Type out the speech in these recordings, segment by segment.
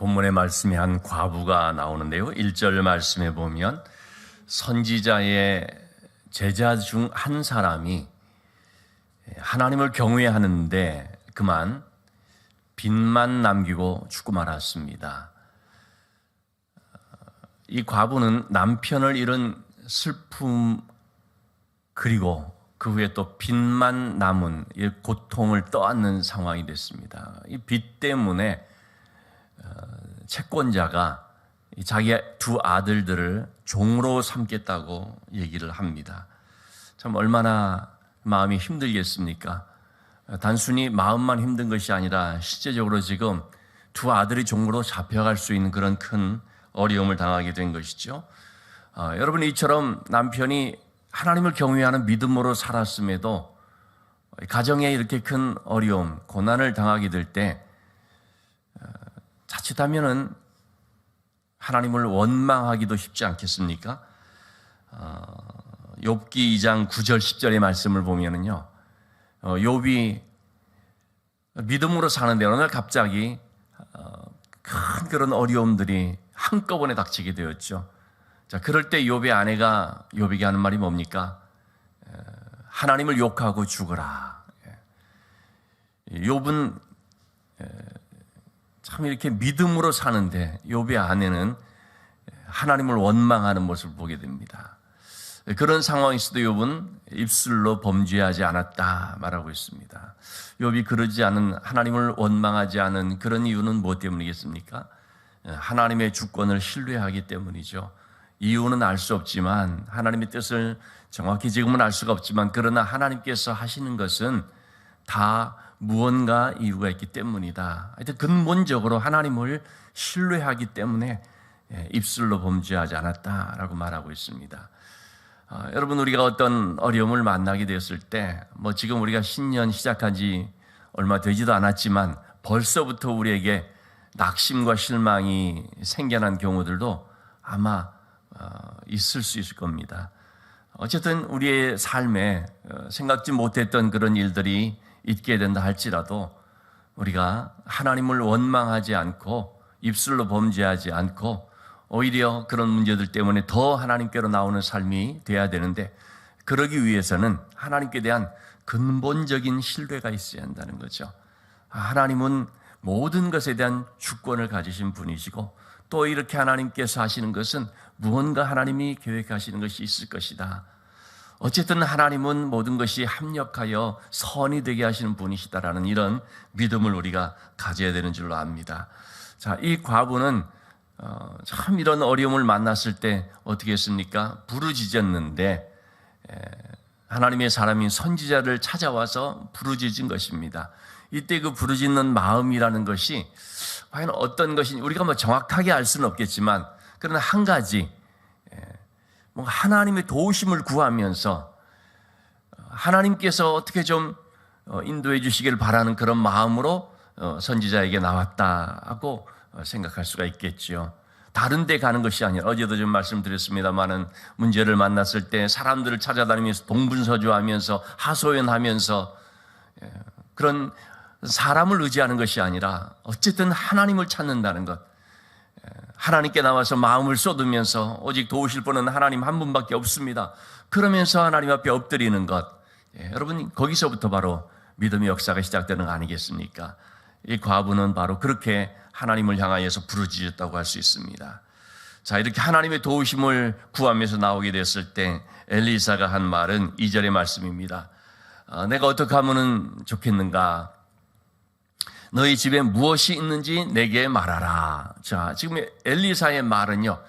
본문의 말씀에 한 과부가 나오는데요. 1절 말씀에 보면 선지자의 제자 중 한 사람이 하나님을 경외하는데 그만 빚만 남기고 죽고 말았습니다. 이 과부는 남편을 잃은 슬픔 그리고 그 후에 또 빚만 남은 이 고통을 떠안는 상황이 됐습니다. 이 빚 때문에 채권자가 자기의 두 아들들을 종으로 삼겠다고 얘기를 합니다. 참 얼마나 마음이 힘들겠습니까? 단순히 마음만 힘든 것이 아니라 실제적으로 지금 두 아들이 종으로 잡혀갈 수 있는 그런 큰 어려움을 당하게 된 것이죠. 여러분, 이처럼 남편이 하나님을 경외하는 믿음으로 살았음에도 가정에 이렇게 큰 어려움, 고난을 당하게 될 때 자칫하면은 하나님을 원망하기도 쉽지 않겠습니까? 욥기 2장 9절 10절의 말씀을 보면은요, 욥이 믿음으로 사는데 어느 날 갑자기 큰 그런 어려움들이 한꺼번에 닥치게 되었죠. 자, 그럴 때 욥의 아내가 욥에게 하는 말이 뭡니까? 하나님을 욕하고 죽어라. 욥은 참 이렇게 믿음으로 사는데 욥의 아내는 하나님을 원망하는 모습을 보게 됩니다. 그런 상황에서도 욥은 입술로 범죄하지 않았다 말하고 있습니다. 욥이 그러지 않은, 하나님을 원망하지 않은 그런 이유는 무엇 때문이겠습니까? 하나님의 주권을 신뢰하기 때문이죠. 이유는 알 수 없지만, 하나님의 뜻을 정확히 지금은 알 수가 없지만, 그러나 하나님께서 하시는 것은 다 무언가 이유가 있기 때문이다. 하여튼 근본적으로 하나님을 신뢰하기 때문에 입술로 범죄하지 않았다라고 말하고 있습니다. 여러분, 우리가 어떤 어려움을 만나게 되었을 때, 지금 우리가 신년 시작한 지 얼마 되지도 않았지만 벌써부터 우리에게 낙심과 실망이 생겨난 경우들도 아마 있을 수 있을 겁니다. 어쨌든 우리의 삶에 생각지 못했던 그런 일들이 있게 된다 할지라도 우리가 하나님을 원망하지 않고 입술로 범죄하지 않고 오히려 그런 문제들 때문에 더 하나님께로 나오는 삶이 돼야 되는데, 그러기 위해서는 하나님께 대한 근본적인 신뢰가 있어야 한다는 거죠. 하나님은 모든 것에 대한 주권을 가지신 분이시고, 또 이렇게 하나님께서 하시는 것은 무언가 하나님이 계획하시는 것이 있을 것이다. 어쨌든 하나님은 모든 것이 합력하여 선이 되게 하시는 분이시다라는 이런 믿음을 우리가 가져야 되는 줄로 압니다. 자, 이 과부는 참 이런 어려움을 만났을 때 어떻게 했습니까? 부르짖었는데 하나님의 사람인 선지자를 찾아와서 부르짖은 것입니다. 이때 그 부르짖는 마음이라는 것이 과연 어떤 것인지 우리가 정확하게 알 수는 없겠지만, 그러나 한 가지 뭔가 하나님의 도우심을 구하면서 하나님께서 어떻게 좀 인도해 주시길 바라는 그런 마음으로 선지자에게 나왔다 하고 생각할 수가 있겠죠. 다른 데 가는 것이 아니라, 어제도 좀 말씀드렸습니다마는 문제를 만났을 때 사람들을 찾아다니면서 동분서주하면서 하소연하면서 그런 사람을 의지하는 것이 아니라 어쨌든 하나님을 찾는다는 것, 하나님께 나와서 마음을 쏟으면서 오직 도우실 분은 하나님 한 분밖에 없습니다. 그러면서 하나님 앞에 엎드리는 것, 여러분, 거기서부터 바로 믿음의 역사가 시작되는 거 아니겠습니까? 이 과부는 바로 그렇게 하나님을 향하여서 부르짖었다고 할 수 있습니다. 자, 이렇게 하나님의 도우심을 구하면서 나오게 됐을 때 엘리사가 한 말은 2절의 말씀입니다. 내가 어떻게 하면 좋겠는가? 너희 집에 무엇이 있는지 내게 말하라. 자, 지금 엘리사의 말은요,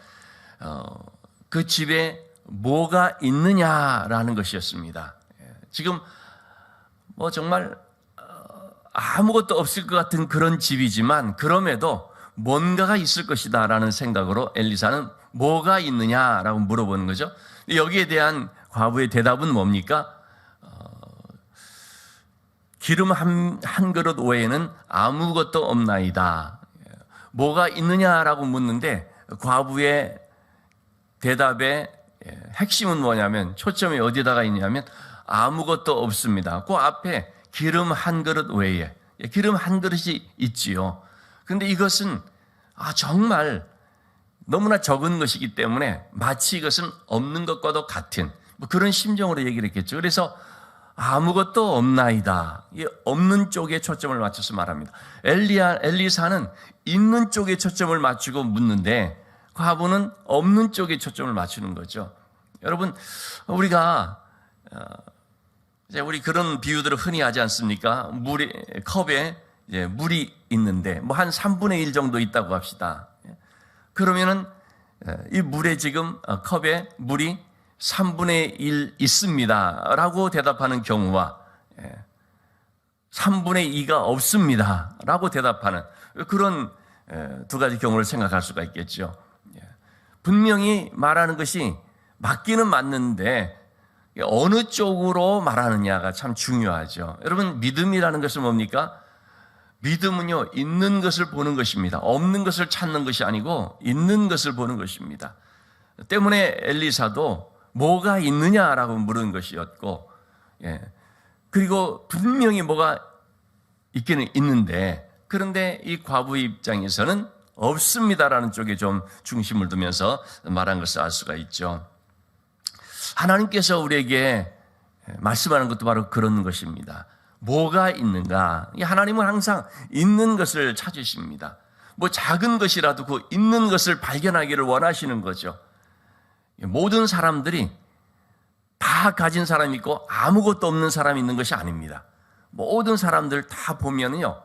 그 집에 뭐가 있느냐라는 것이었습니다. 지금 정말 아무것도 없을 것 같은 그런 집이지만 그럼에도 뭔가가 있을 것이다 라는 생각으로 엘리사는 뭐가 있느냐라고 물어보는 거죠. 여기에 대한 과부의 대답은 뭡니까? 기름 한 그릇 외에는 아무것도 없나이다. 뭐가 있느냐라고 묻는데 과부의 대답의 핵심은 뭐냐면, 초점이 어디다가 있냐면 아무것도 없습니다. 그 앞에 기름 한 그릇 외에, 기름 한 그릇이 있지요. 그런데 이것은 정말 너무나 적은 것이기 때문에 마치 이것은 없는 것과도 같은 그런 심정으로 얘기를 했겠죠. 그래서 아무것도 없나이다. 이 없는 쪽에 초점을 맞춰서 말합니다. 엘리사는 있는 쪽에 초점을 맞추고 묻는데 과부는 없는 쪽에 초점을 맞추는 거죠. 여러분, 우리가 우리 그런 비유들을 흔히 하지 않습니까? 컵에 물이 있는데 한 3분의 1 정도 있다고 합시다. 그러면은 이 물에 지금 컵에 물이 3분의 1 있습니다 라고 대답하는 경우와 3분의 2가 없습니다 라고 대답하는 그런 두 가지 경우를 생각할 수가 있겠죠. 분명히 말하는 것이 맞기는 맞는데 어느 쪽으로 말하느냐가 참 중요하죠. 여러분, 믿음이라는 것은 뭡니까? 믿음은요, 있는 것을 보는 것입니다. 없는 것을 찾는 것이 아니고 있는 것을 보는 것입니다. 때문에 엘리사도 뭐가 있느냐라고 물은 것이었고, 그리고 분명히 뭐가 있기는 있는데, 그런데 이 과부의 입장에서는 없습니다라는 쪽에 좀 중심을 두면서 말한 것을 알 수가 있죠. 하나님께서 우리에게 말씀하는 것도 바로 그런 것입니다. 뭐가 있는가? 하나님은 항상 있는 것을 찾으십니다. 작은 것이라도 그 있는 것을 발견하기를 원하시는 거죠. 모든 사람들이 다 가진 사람이 있고 아무것도 없는 사람이 있는 것이 아닙니다. 모든 사람들 다 보면요,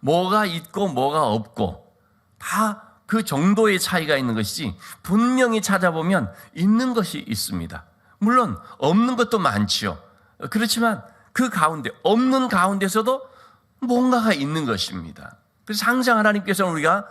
뭐가 있고 뭐가 없고 다 그 정도의 차이가 있는 것이지 분명히 찾아보면 있는 것이 있습니다. 물론 없는 것도 많지요. 그렇지만 그 가운데, 없는 가운데서도 뭔가가 있는 것입니다. 그래서 항상 하나님께서는 우리가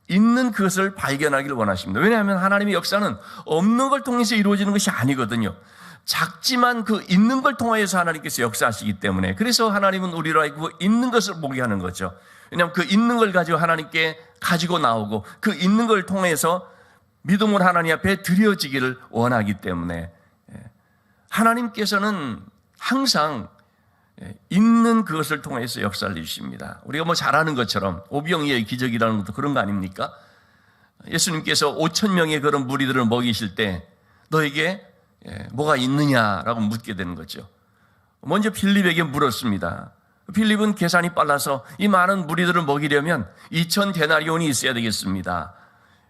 있는 그것을 발견하기를 원하십니다. 왜냐하면 하나님의 역사는 없는 걸 통해서 이루어지는 것이 아니거든요. 작지만 그 있는 걸 통해서 하나님께서 역사하시기 때문에, 그래서 하나님은 우리로 그 있는 것을 보게 하는 거죠. 왜냐하면 그 있는 걸 가지고 하나님께 가지고 나오고 그 있는 걸 통해서 믿음으로 하나님 앞에 드려지기를 원하기 때문에 하나님께서는 항상 있는 그것을 통해서 역사를 이루십니다. 우리가 잘 아는 것처럼 오병이어의 기적이라는 것도 그런 거 아닙니까? 예수님께서 5,000명의 그런 무리들을 먹이실 때 너에게 뭐가 있느냐라고 묻게 되는 거죠. 먼저 필립에게 물었습니다. 필립은 계산이 빨라서 이 많은 무리들을 먹이려면 2,000데나리온이 있어야 되겠습니다.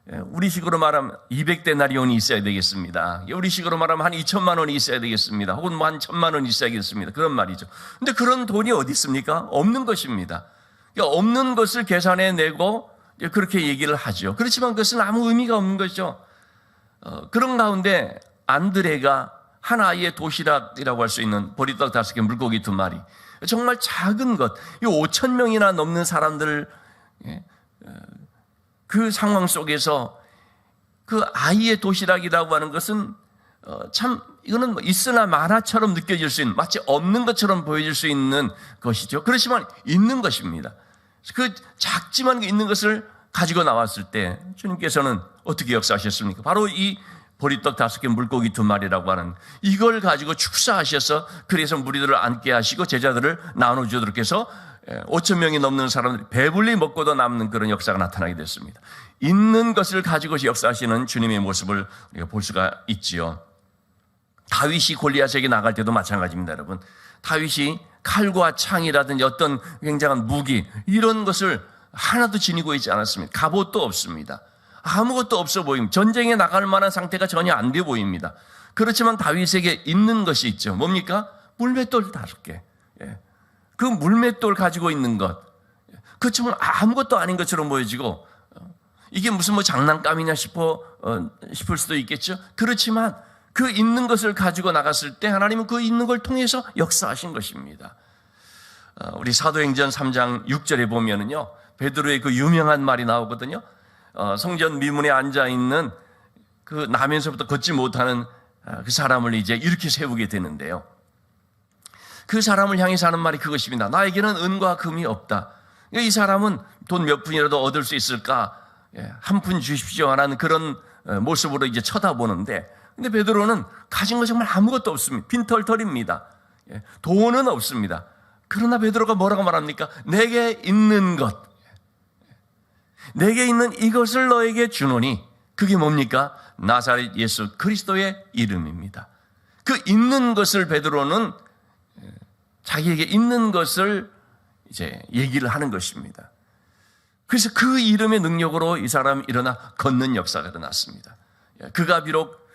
우리식으로 말하면 200데나리온이 있어야 되겠습니다. 우리식으로 말하면 한 2천만 원이 있어야 되겠습니다. 혹은 한 1,000만 원이 있어야겠습니다. 그런 말이죠. 근데 그런 돈이 어디 있습니까? 없는 것입니다. 그러니까 없는 것을 계산해내고 그렇게 얘기를 하죠. 그렇지만 그것은 아무 의미가 없는 것이죠. 그런 가운데 안드레가 한 아이의 도시락이라고 할 수 있는 보리떡 5개, 물고기 2마리, 정말 작은 것, 이 5,000명이나 넘는 사람들 그 상황 속에서 그 아이의 도시락이라고 하는 것은 참 이거는 있으나 마나처럼 느껴질 수 있는, 마치 없는 것처럼 보여질 수 있는 것이죠. 그렇지만 있는 것입니다. 그 작지만 있는 것을 가지고 나왔을 때 주님께서는 어떻게 역사하셨습니까? 바로 이 보리떡 5개, 물고기 2마리라고 하는 이걸 가지고 축사하셔서, 그래서 무리들을 앉게 하시고 제자들을 나눠주도록 해서 5,000명이 넘는 사람들이 배불리 먹고도 남는 그런 역사가 나타나게 됐습니다. 있는 것을 가지고 역사하시는 주님의 모습을 우리가 볼 수가 있지요. 다윗이 골리앗에게 나갈 때도 마찬가지입니다, 여러분. 다윗이 칼과 창이라든지 어떤 굉장한 무기, 이런 것을 하나도 지니고 있지 않았습니다. 갑옷도 없습니다. 아무것도 없어 보입니다. 전쟁에 나갈 만한 상태가 전혀 안 돼 보입니다. 그렇지만 다윗에게 있는 것이 있죠. 뭡니까? 물맷돌 5개. 그 물맷돌 가지고 있는 것, 그 정말 아무것도 아닌 것처럼 보여지고 이게 무슨 장난감이냐 싶을 수도 있겠죠. 그렇지만 그 있는 것을 가지고 나갔을 때 하나님은 그 있는 걸 통해서 역사하신 것입니다. 우리 사도행전 3장 6절에 보면은요, 베드로의 그 유명한 말이 나오거든요. 성전 미문에 앉아있는 그 나면서부터 걷지 못하는 그 사람을 이제 이렇게 세우게 되는데요. 그 사람을 향해서 하는 말이 그것입니다. 나에게는 은과 금이 없다. 이 사람은 돈 몇 푼이라도 얻을 수 있을까? 한 푼 주십시오 하는 그런 모습으로 이제 쳐다보는데, 근데 베드로는 가진 거 정말 아무것도 없습니다. 빈털털입니다. 돈은 없습니다. 그러나 베드로가 뭐라고 말합니까? 내게 있는 것. 내게 있는 이것을 너에게 주노니 그게 뭡니까? 나사렛 예수 그리스도의 이름입니다. 그 있는 것을 베드로는 자기에게 있는 것을 이제 얘기를 하는 것입니다. 그래서 그 이름의 능력으로 이 사람이 일어나 걷는 역사가 일어났습니다. 그가 비록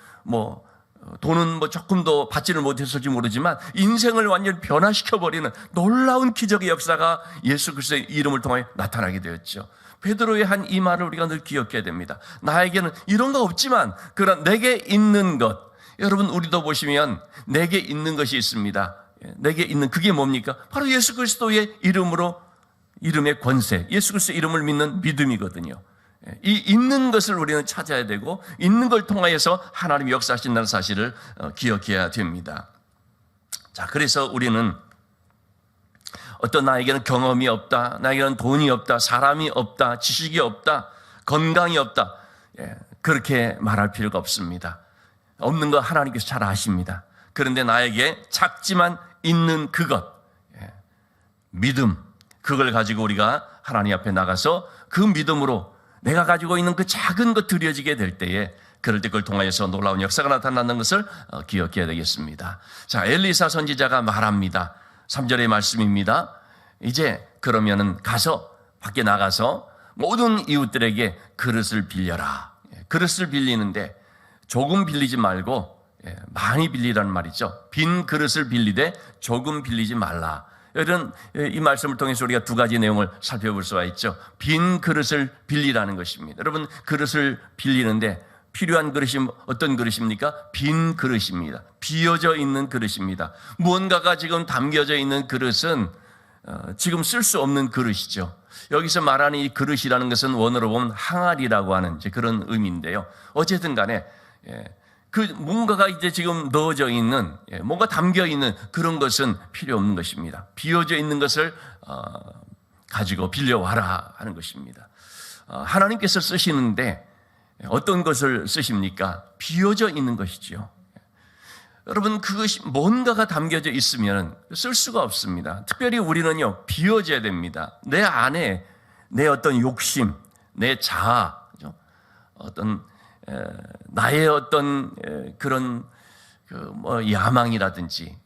돈은 조금도 받지를 못했을지 모르지만 인생을 완전히 변화시켜버리는 놀라운 기적의 역사가 예수 그리스도의 이름을 통해 나타나게 되었죠. 베드로의 한 이 말을 우리가 늘 기억해야 됩니다. 나에게는 이런 거 없지만 그러나 내게 있는 것, 여러분 우리도 보시면 내게 있는 것이 있습니다. 내게 있는 그게 뭡니까? 바로 예수 그리스도의 이름의 권세, 예수 그리스도의 이름을 믿는 믿음이거든요. 이 있는 것을 우리는 찾아야 되고 있는 걸 통하여서 하나님이 역사하신다는 사실을 기억해야 됩니다. 자, 그래서 우리는 어떤 나에게는 경험이 없다, 나에게는 돈이 없다, 사람이 없다, 지식이 없다, 건강이 없다, 그렇게 말할 필요가 없습니다. 없는 거 하나님께서 잘 아십니다. 그런데 나에게 작지만 있는 그것, 믿음, 그걸 가지고 우리가 하나님 앞에 나가서 그 믿음으로 내가 가지고 있는 그 작은 것 드려지게 될 때에 그럴 때 그걸 통하여서 놀라운 역사가 나타나는 것을 기억해야 되겠습니다. 자, 엘리사 선지자가 말합니다. 3절의 말씀입니다. 이제 그러면은 밖에 나가서 모든 이웃들에게 그릇을 빌려라. 그릇을 빌리는데 조금 빌리지 말고 많이 빌리라는 말이죠. 빈 그릇을 빌리되 조금 빌리지 말라. 이런 이 말씀을 통해서 우리가 두 가지 내용을 살펴볼 수가 있죠. 빈 그릇을 빌리라는 것입니다. 여러분, 그릇을 빌리는데 필요한 그릇이 어떤 그릇입니까? 빈 그릇입니다. 비어져 있는 그릇입니다. 무언가가 지금 담겨져 있는 그릇은 지금 쓸 수 없는 그릇이죠. 여기서 말하는 이 그릇이라는 것은 원어로 보면 항아리라고 하는 이제 그런 의미인데요. 어쨌든 간에 그 뭔가가 이제 지금 넣어져 있는, 뭔가 담겨 있는 그런 것은 필요 없는 것입니다. 비어져 있는 것을 가지고 빌려와라 하는 것입니다. 하나님께서 쓰시는데 어떤 것을 쓰십니까? 비어져 있는 것이죠. 여러분, 그것이 뭔가가 담겨져 있으면 쓸 수가 없습니다. 특별히 우리는요, 비워져야 됩니다. 내 안에 내 어떤 욕심, 내 자아, 나의 어떤 그런 야망이라든지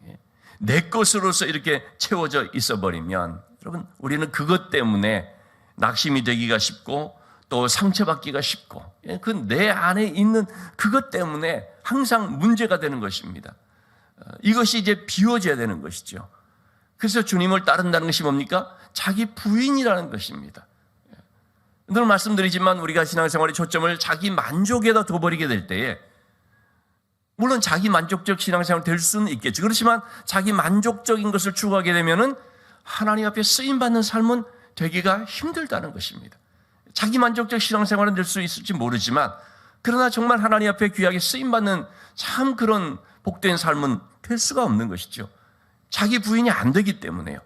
내 것으로서 이렇게 채워져 있어 버리면 여러분, 우리는 그것 때문에 낙심이 되기가 쉽고 또 상처받기가 쉽고 그 내 안에 있는 그것 때문에 항상 문제가 되는 것입니다. 이것이 이제 비워져야 되는 것이죠. 그래서 주님을 따른다는 것이 뭡니까? 자기 부인이라는 것입니다. 늘 말씀드리지만 우리가 신앙생활의 초점을 자기 만족에다 둬버리게 될 때에 물론 자기 만족적 신앙생활 될 수는 있겠죠. 그렇지만 자기 만족적인 것을 추구하게 되면은 하나님 앞에 쓰임받는 삶은 되기가 힘들다는 것입니다. 자기 만족적 신앙생활은 될 수 있을지 모르지만 그러나 정말 하나님 앞에 귀하게 쓰임받는 참 그런 복된 삶은 될 수가 없는 것이죠. 자기 부인이 안 되기 때문에요.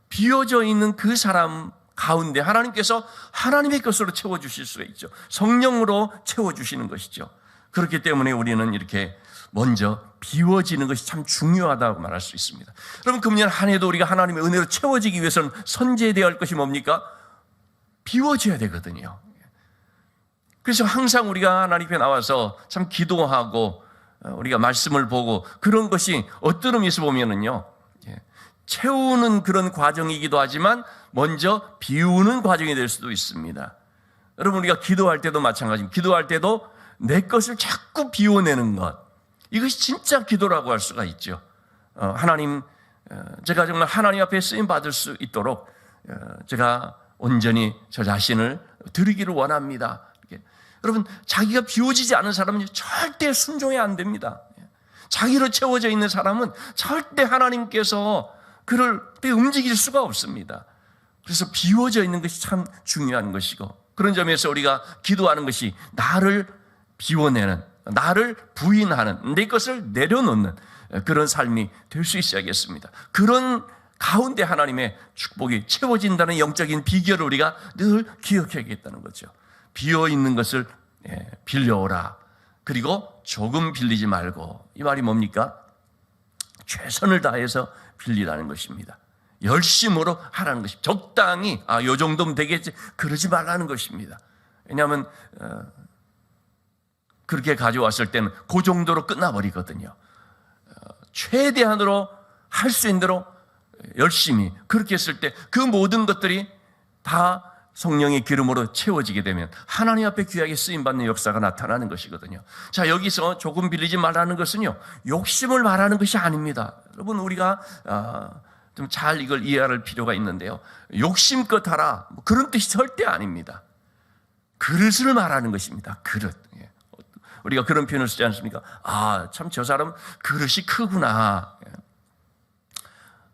비어져 있는 그 사람 가운데 하나님께서 하나님의 것으로 채워주실 수가 있죠. 성령으로 채워주시는 것이죠. 그렇기 때문에 우리는 이렇게 먼저 비워지는 것이 참 중요하다고 말할 수 있습니다. 그럼 금년 한 해도 우리가 하나님의 은혜로 채워지기 위해서는 선제되어야 할 것이 뭡니까? 비워져야 되거든요. 그래서 항상 우리가 하나님 앞에 나와서 참 기도하고 우리가 말씀을 보고 그런 것이 어떤 의미에서 보면은요, 채우는 그런 과정이기도 하지만 먼저 비우는 과정이 될 수도 있습니다. 여러분, 우리가 기도할 때도 마찬가지입니다. 기도할 때도 내 것을 자꾸 비워내는 것, 이것이 진짜 기도라고 할 수가 있죠. 하나님, 제가 정말 하나님 앞에 쓰임 받을 수 있도록 제가 온전히 저 자신을 드리기를 원합니다. 여러분, 자기가 비워지지 않은 사람은 절대 순종이 안 됩니다. 자기로 채워져 있는 사람은 절대 하나님께서 그를 움직일 수가 없습니다. 그래서 비워져 있는 것이 참 중요한 것이고, 그런 점에서 우리가 기도하는 것이 나를 비워내는, 나를 부인하는, 내 것을 내려놓는 그런 삶이 될 수 있어야겠습니다. 그런 가운데 하나님의 축복이 채워진다는 영적인 비결을 우리가 늘 기억해야겠다는 거죠. 비어있는 것을 빌려오라. 그리고 조금 빌리지 말고, 이 말이 뭡니까? 최선을 다해서 빌리라는 것입니다. 열심으로 하라는 것입니다. 적당히 요 정도면 되겠지 그러지 말라는 것입니다. 왜냐하면 그렇게 가져왔을 때는 그 정도로 끝나버리거든요. 최대한으로 할 수 있는 대로 열심히 그렇게 했을 때 그 모든 것들이 다 성령의 기름으로 채워지게 되면 하나님 앞에 귀하게 쓰임받는 역사가 나타나는 것이거든요. 자, 여기서 조금 빌리지 말라는 것은요, 욕심을 말하는 것이 아닙니다. 여러분, 우리가 좀 잘 이걸 이해할 필요가 있는데요, 욕심껏 하라 그런 뜻이 절대 아닙니다. 그릇을 말하는 것입니다. 그릇. 우리가 그런 표현을 쓰지 않습니까? 참 저 사람 그릇이 크구나.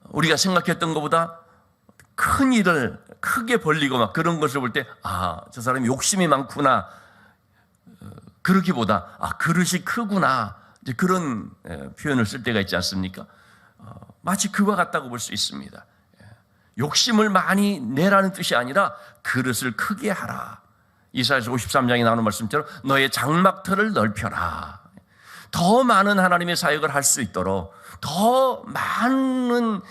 우리가 생각했던 것보다 큰 일을 크게 벌리고 막 그런 것을 볼 때, 저 사람이 욕심이 많구나. 그러기보다, 그릇이 크구나. 이제 그런 표현을 쓸 때가 있지 않습니까? 마치 그와 같다고 볼 수 있습니다. 욕심을 많이 내라는 뜻이 아니라 그릇을 크게 하라. 이사야서 53장에 나오는 말씀처럼 너의 장막터를 넓혀라. 더 많은 하나님의 사역을 할 수 있도록 더 많은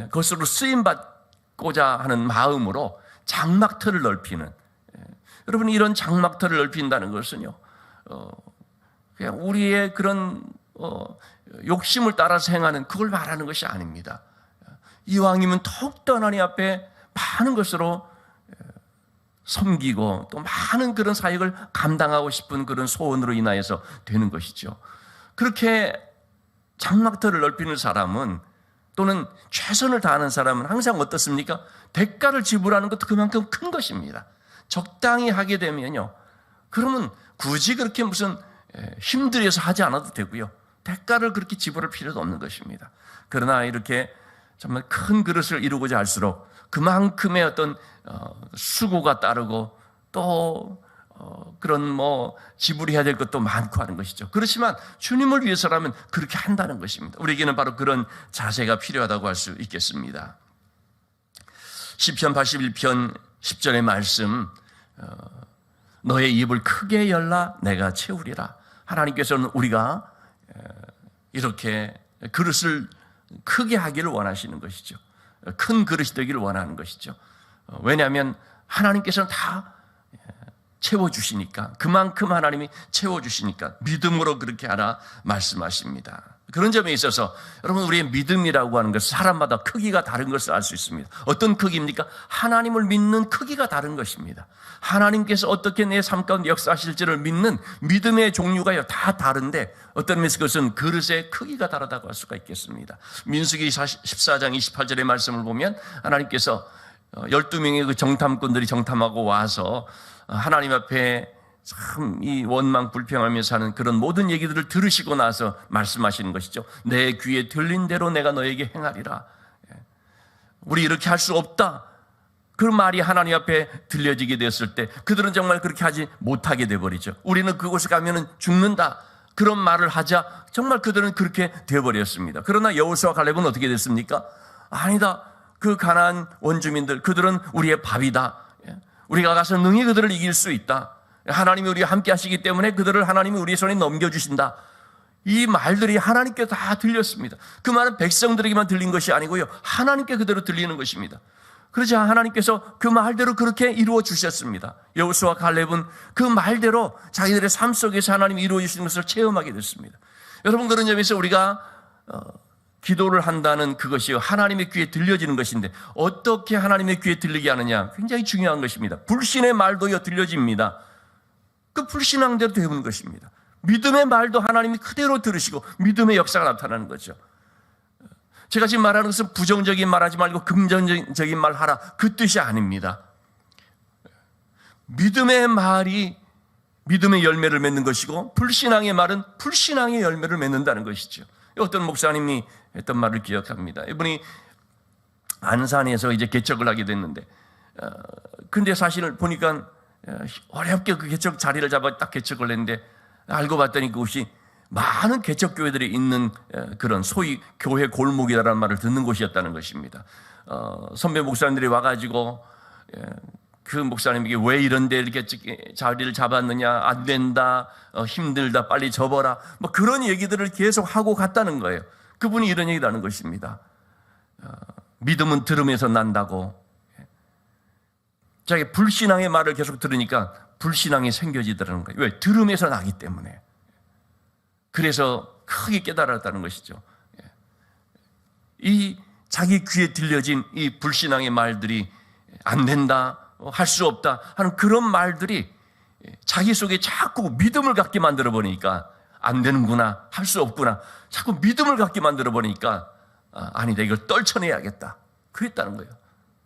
것으로 쓰임받고자 하는 마음으로 장막터를 넓히는, 여러분, 이런 장막터를 넓힌다는 것은요, 그냥 우리의 그런 욕심을 따라서 행하는 그걸 말하는 것이 아닙니다. 이왕이면 더욱더 하나님 앞에 많은 것으로 섬기고 또 많은 그런 사역을 감당하고 싶은 그런 소원으로 인하여서 되는 것이죠. 그렇게 장막터를 넓히는 사람은, 또는 최선을 다하는 사람은 항상 어떻습니까? 대가를 지불하는 것도 그만큼 큰 것입니다. 적당히 하게 되면요, 그러면 굳이 그렇게 무슨 힘들여서 하지 않아도 되고요, 대가를 그렇게 지불할 필요도 없는 것입니다. 그러나 이렇게 정말 큰 그릇을 이루고자 할수록 그만큼의 어떤 수고가 따르고 또 그런 지불해야 될 것도 많고 하는 것이죠. 그렇지만 주님을 위해서라면 그렇게 한다는 것입니다. 우리에게는 바로 그런 자세가 필요하다고 할 수 있겠습니다. 시편 81편 10절의 말씀, 너의 입을 크게 열라 내가 채우리라. 하나님께서는 우리가 이렇게 그릇을 크게 하기를 원하시는 것이죠. 큰 그릇이 되기를 원하는 것이죠. 왜냐하면 하나님께서는 다 채워주시니까, 그만큼 하나님이 채워주시니까 믿음으로 그렇게 하라 말씀하십니다. 그런 점에 있어서 여러분, 우리의 믿음이라고 하는 것은 사람마다 크기가 다른 것을 알 수 있습니다. 어떤 크기입니까? 하나님을 믿는 크기가 다른 것입니다. 하나님께서 어떻게 내 삶 가운데 역사하실지를 믿는 믿음의 종류가 다 다른데, 어떤 면에서 그것은 그릇의 크기가 다르다고 할 수가 있겠습니다. 민수기 14장 28절의 말씀을 보면 하나님께서 12명의 그 정탐꾼들이 정탐하고 와서 하나님 앞에 참 이 원망 불평하며 사는 그런 모든 얘기들을 들으시고 나서 말씀하시는 것이죠. 내 귀에 들린 대로 내가 너에게 행하리라. 우리 이렇게 할 수 없다, 그 말이 하나님 앞에 들려지게 되었을 때 그들은 정말 그렇게 하지 못하게 되어버리죠. 우리는 그곳에 가면은 죽는다, 그런 말을 하자 정말 그들은 그렇게 되어버렸습니다. 그러나 여호수아 갈렙은 어떻게 됐습니까? 아니다, 그 가나안 원주민들, 그들은 우리의 밥이다. 우리가 가서 능히 그들을 이길 수 있다. 하나님이 우리와 함께 하시기 때문에 그들을 하나님이 우리의 손에 넘겨주신다. 이 말들이 하나님께 다 들렸습니다. 그 말은 백성들에게만 들린 것이 아니고요, 하나님께 그대로 들리는 것입니다. 그러자 하나님께서 그 말대로 그렇게 이루어 주셨습니다. 여호수아 갈렙은 그 말대로 자기들의 삶 속에서 하나님이 이루어 주시는 것을 체험하게 됐습니다. 여러분, 그런 점에서 우리가 기도를 한다는 그것이 하나님의 귀에 들려지는 것인데, 어떻게 하나님의 귀에 들리게 하느냐, 굉장히 중요한 것입니다. 불신의 말도요 들려집니다. 그 불신앙 대로 되는 것입니다. 믿음의 말도 하나님이 그대로 들으시고 믿음의 역사가 나타나는 거죠. 제가 지금 말하는 것은 부정적인 말하지 말고 긍정적인 말 하라, 그 뜻이 아닙니다. 믿음의 말이 믿음의 열매를 맺는 것이고, 불신앙의 말은 불신앙의 열매를 맺는다는 것이죠. 어떤 목사님이 했던 말을 기억합니다. 이분이 안산에서 이제 개척을 하게 됐는데, 근데 사실을 보니까 어렵게 그 개척 자리를 잡아 딱 개척을 했는데, 알고 봤더니 그곳이 많은 개척교회들이 있는 그런 소위 교회 골목이라는 말을 듣는 곳이었다는 것입니다. 선배 목사님들이 와가지고 그 목사님에게 왜 이런데 이렇게 자리를 잡았느냐, 안 된다, 힘들다, 빨리 접어라, 뭐 그런 얘기들을 계속 하고 갔다는 거예요. 그분이 이런 얘기를 하는 것입니다. 믿음은 들음에서 난다고. 자기 불신앙의 말을 계속 들으니까 불신앙이 생겨지더라는 거예요. 왜? 들음에서 나기 때문에. 그래서 크게 깨달았다는 것이죠. 이 자기 귀에 들려진 이 불신앙의 말들이 안 된다, 할 수 없다 하는 그런 말들이 자기 속에 자꾸 믿음을 갖게 만들어 버리니까 안 되는구나, 할 수 없구나, 자꾸 믿음을 갖게 만들어 버리니까 아니다, 이걸 떨쳐내야겠다, 그랬다는 거예요.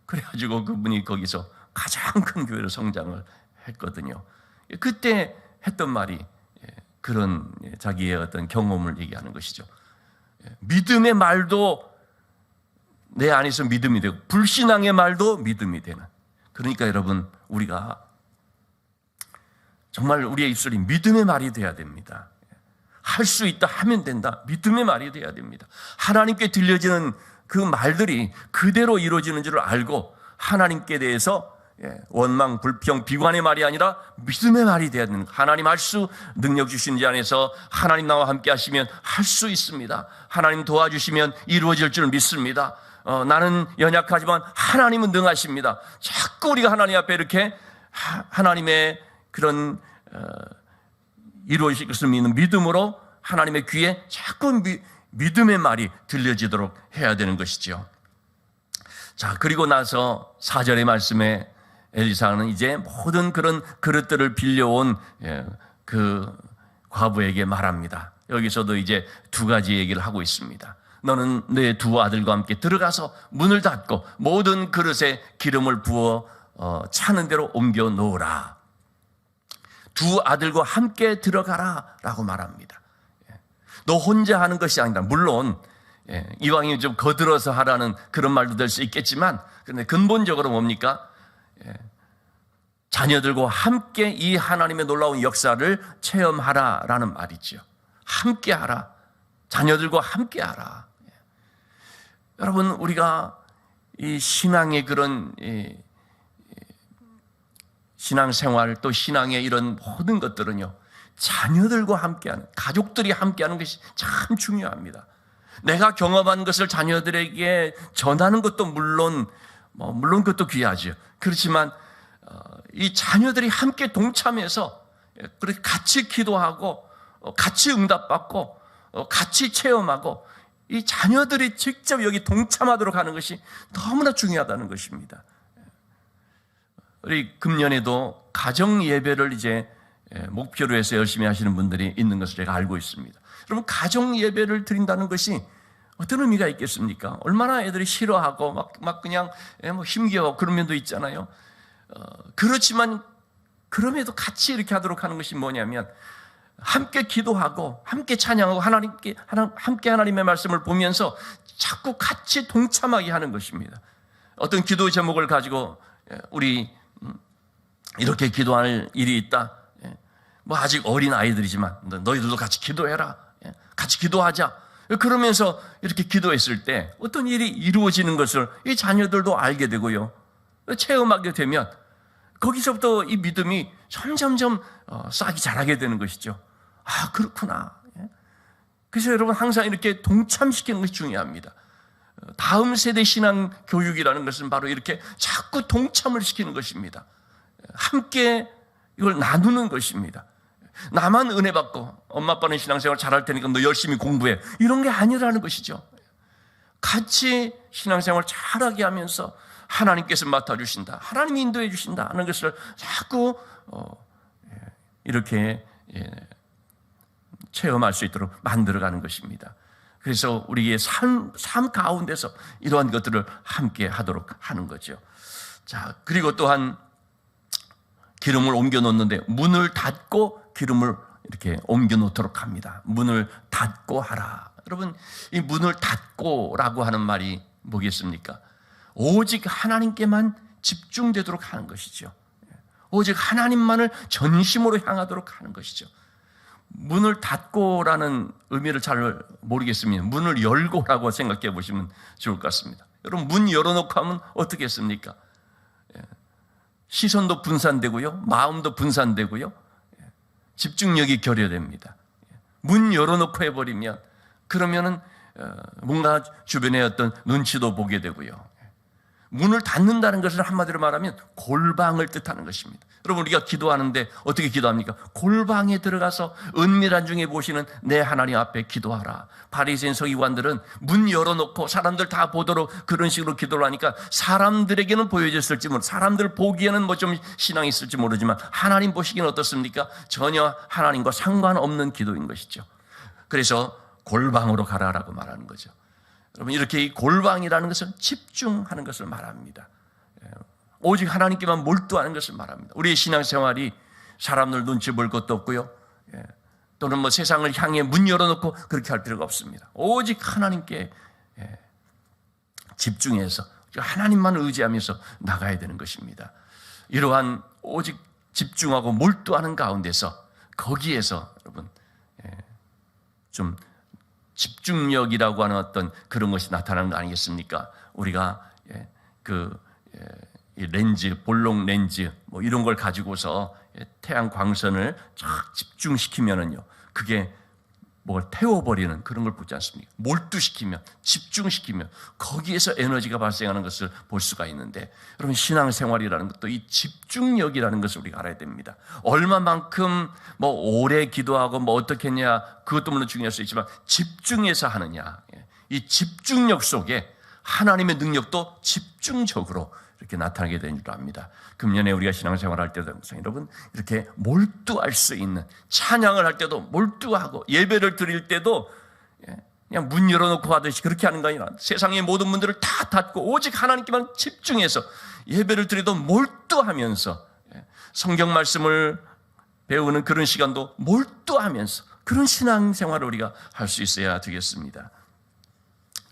그래가지고 그분이 거기서 가장 큰 교회로 성장을 했거든요. 그때 했던 말이 그런 자기의 어떤 경험을 얘기하는 것이죠. 믿음의 말도 내 안에서 믿음이 되고 불신앙의 말도 믿음이 되는. 그러니까 여러분, 우리가 정말 우리의 입술이 믿음의 말이 돼야 됩니다. 할 수 있다, 하면 된다, 믿음의 말이 돼야 됩니다. 하나님께 들려지는 그 말들이 그대로 이루어지는 줄 알고 하나님께 대해서 원망, 불평, 비관의 말이 아니라 믿음의 말이 돼야 되는 거예요. 하나님 할 수, 능력 주시는 자 안에서 하나님 나와 함께 하시면 할 수 있습니다. 하나님 도와주시면 이루어질 줄 믿습니다. 나는 연약하지만 하나님은 능하십니다. 자꾸 우리가 하나님 앞에 이렇게 하나님의 그런 이루어질 것을 믿는 믿음으로 하나님의 귀에 자꾸 믿음의 말이 들려지도록 해야 되는 것이죠. 자, 그리고 나서 4절의 말씀에 엘리사는 이제 모든 그런 그릇들을 빌려온 그 과부에게 말합니다. 여기서도 이제 두 가지 얘기를 하고 있습니다. 너는 내 두 아들과 함께 들어가서 문을 닫고 모든 그릇에 기름을 부어 차는 대로 옮겨 놓으라. 두 아들과 함께 들어가라 라고 말합니다. 너 혼자 하는 것이 아니다. 물론 이왕이면 좀 거들어서 하라는 그런 말도 될 수 있겠지만, 그런데 근본적으로 뭡니까? 자녀들과 함께 이 하나님의 놀라운 역사를 체험하라라는 말이죠. 함께 하라. 자녀들과 함께 하라. 여러분, 우리가 이 신앙의 그런 신앙생활, 또 신앙의 이런 모든 것들은요, 자녀들과 함께하는, 가족들이 함께하는 것이 참 중요합니다. 내가 경험한 것을 자녀들에게 전하는 것도 물론 그것도 귀하죠. 그렇지만 이 자녀들이 함께 동참해서 그렇게 같이 기도하고 같이 응답받고 같이 체험하고 이 자녀들이 직접 여기 동참하도록 하는 것이 너무나 중요하다는 것입니다. 우리 금년에도 가정 예배를 이제 목표로 해서 열심히 하시는 분들이 있는 것을 제가 알고 있습니다. 여러분, 가정 예배를 드린다는 것이 어떤 의미가 있겠습니까? 얼마나 애들이 싫어하고 막 그냥 힘겨워 그런 면도 있잖아요. 그렇지만 그럼에도 같이 이렇게 하도록 하는 것이 뭐냐면, 함께 기도하고 함께 찬양하고 함께 하나님의 말씀을 보면서 자꾸 같이 동참하게 하는 것입니다. 어떤 기도 제목을 가지고 우리 이렇게 기도할 일이 있다. 아직 어린 아이들이지만 너희들도 같이 기도해라. 같이 기도하자. 그러면서 이렇게 기도했을 때 어떤 일이 이루어지는 것을 이 자녀들도 알게 되고요, 체험하게 되면 거기서부터 이 믿음이 점점점 싹이 자라게 되는 것이죠. 아, 그렇구나. 그래서 여러분, 항상 이렇게 동참시키는 것이 중요합니다. 다음 세대 신앙 교육이라는 것은 바로 이렇게 자꾸 동참을 시키는 것입니다. 함께 이걸 나누는 것입니다. 나만 은혜 받고 엄마 아빠는 신앙생활 잘할 테니까 너 열심히 공부해, 이런 게 아니라는 것이죠. 같이 신앙생활 잘하게 하면서 하나님께서 맡아주신다, 하나님이 인도해 주신다 하는 것을 자꾸 이렇게 체험할 수 있도록 만들어가는 것입니다. 그래서 우리의 삶 가운데서 이러한 것들을 함께 하도록 하는 거죠. 자, 그리고 또한 기름을 옮겨 놓는데 문을 닫고 기름을 이렇게 옮겨 놓도록 합니다. 문을 닫고 하라. 여러분, 이 문을 닫고라고 하는 말이 뭐겠습니까? 오직 하나님께만 집중되도록 하는 것이죠. 오직 하나님만을 전심으로 향하도록 하는 것이죠. 문을 닫고라는 의미를 잘 모르겠습니다. 문을 열고라고 생각해 보시면 좋을 것 같습니다. 여러분, 문 열어놓고 하면 어떻겠습니까? 시선도 분산되고요, 마음도 분산되고요, 집중력이 결여됩니다. 문 열어놓고 해버리면, 그러면은 뭔가 주변의 어떤 눈치도 보게 되고요. 문을 닫는다는 것을 한마디로 말하면 골방을 뜻하는 것입니다. 여러분, 우리가 기도하는데 어떻게 기도합니까? 골방에 들어가서 은밀한 중에 보시는 내 하나님 앞에 기도하라. 바리새인 서기관들은 문 열어놓고 사람들 다 보도록 그런 식으로 기도를 하니까 사람들에게는 보여졌을지 모르, 사람들 보기에는 뭐 좀 신앙이 있을지 모르지만 하나님 보시기는 어떻습니까? 전혀 하나님과 상관없는 기도인 것이죠. 그래서 골방으로 가라라고 말하는 거죠. 여러분, 이렇게 이 골방이라는 것은 집중하는 것을 말합니다. 오직 하나님께만 몰두하는 것을 말합니다. 우리의 신앙생활이 사람들 눈치 볼 것도 없고요, 또는 뭐 세상을 향해 문 열어놓고 그렇게 할 필요가 없습니다. 오직 하나님께 집중해서 하나님만 의지하면서 나가야 되는 것입니다. 이러한 오직 집중하고 몰두하는 가운데서, 거기에서 여러분 좀 집중력이라고 하는 어떤 그런 것이 나타나는 거 아니겠습니까? 우리가 이 렌즈, 볼록 렌즈 뭐 이런 걸 가지고서 태양 광선을 쫙 집중시키면은요, 그게 뭘 태워버리는 그런 걸 보지 않습니까? 몰두시키면, 집중시키면 거기에서 에너지가 발생하는 것을 볼 수가 있는데, 여러분, 신앙생활이라는 것도 이 집중력이라는 것을 우리가 알아야 됩니다. 얼마만큼 뭐 오래 기도하고 뭐 어떻게 했냐, 그것도 물론 중요할 수 있지만 집중해서 하느냐, 이 집중력 속에 하나님의 능력도 집중적으로 이렇게 나타나게 되는 줄 압니다. 금년에 우리가 신앙생활 할 때도 여러분, 이렇게 몰두할 수 있는, 찬양을 할 때도 몰두하고, 예배를 드릴 때도 그냥 문 열어놓고 하듯이 그렇게 하는 거 아니라 세상의 모든 문들을 다 닫고 오직 하나님께만 집중해서 예배를 드려도 몰두하면서, 성경 말씀을 배우는 그런 시간도 몰두하면서, 그런 신앙생활을 우리가 할 수 있어야 되겠습니다.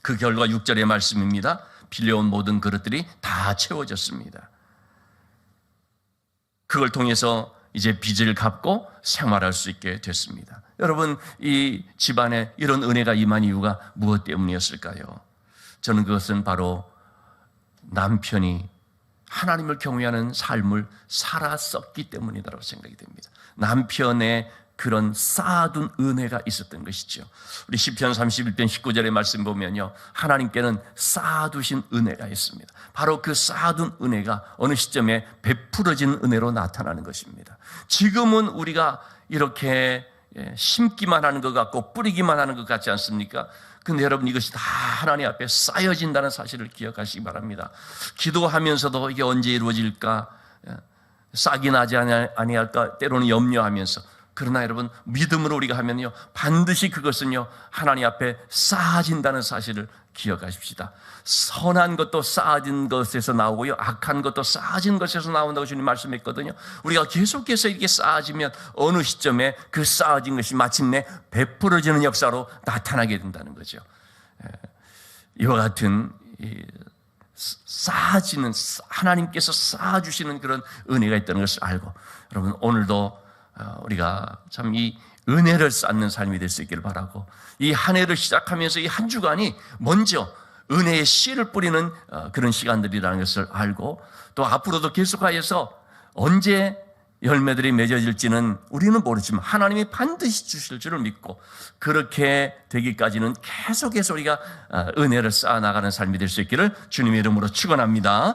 그 결과 6절의 말씀입니다. 빌려온 모든 그릇들이 다 채워졌습니다. 그걸 통해서 이제 빚을 갚고 생활할 수 있게 됐습니다. 여러분, 이 집안에 이런 은혜가 임한 이유가 무엇 때문이었을까요? 저는 그것은 바로 남편이 하나님을 경외하는 삶을 살았었기 때문이라고 생각이 됩니다. 남편의 그런 쌓아둔 은혜가 있었던 것이죠. 우리 시편 31편 19절의 말씀 보면요, 하나님께는 쌓아두신 은혜가 있습니다. 바로 그 쌓아둔 은혜가 어느 시점에 베풀어진 은혜로 나타나는 것입니다. 지금은 우리가 이렇게 심기만 하는 것 같고 뿌리기만 하는 것 같지 않습니까? 근데 여러분, 이것이 다 하나님 앞에 쌓여진다는 사실을 기억하시기 바랍니다. 기도하면서도 이게 언제 이루어질까, 싹이 나지 아니할까 때로는 염려하면서, 그러나 여러분, 믿음으로 우리가 하면요, 반드시 그것은요, 하나님 앞에 쌓아진다는 사실을 기억하십시다. 선한 것도 쌓아진 것에서 나오고요, 악한 것도 쌓아진 것에서 나온다고 주님 말씀했거든요. 우리가 계속해서 이렇게 쌓아지면 어느 시점에 그 쌓아진 것이 마침내 베풀어지는 역사로 나타나게 된다는 거죠. 이와 같은 쌓아지는, 하나님께서 쌓아주시는 그런 은혜가 있다는 것을 알고, 여러분, 오늘도 우리가 참 이 은혜를 쌓는 삶이 될 수 있기를 바라고, 이 한 해를 시작하면서 이 한 주간이 먼저 은혜의 씨를 뿌리는 그런 시간들이라는 것을 알고, 또 앞으로도 계속하여서 언제 열매들이 맺어질지는 우리는 모르지만 하나님이 반드시 주실 줄을 믿고, 그렇게 되기까지는 계속해서 우리가 은혜를 쌓아나가는 삶이 될 수 있기를 주님의 이름으로 축원합니다.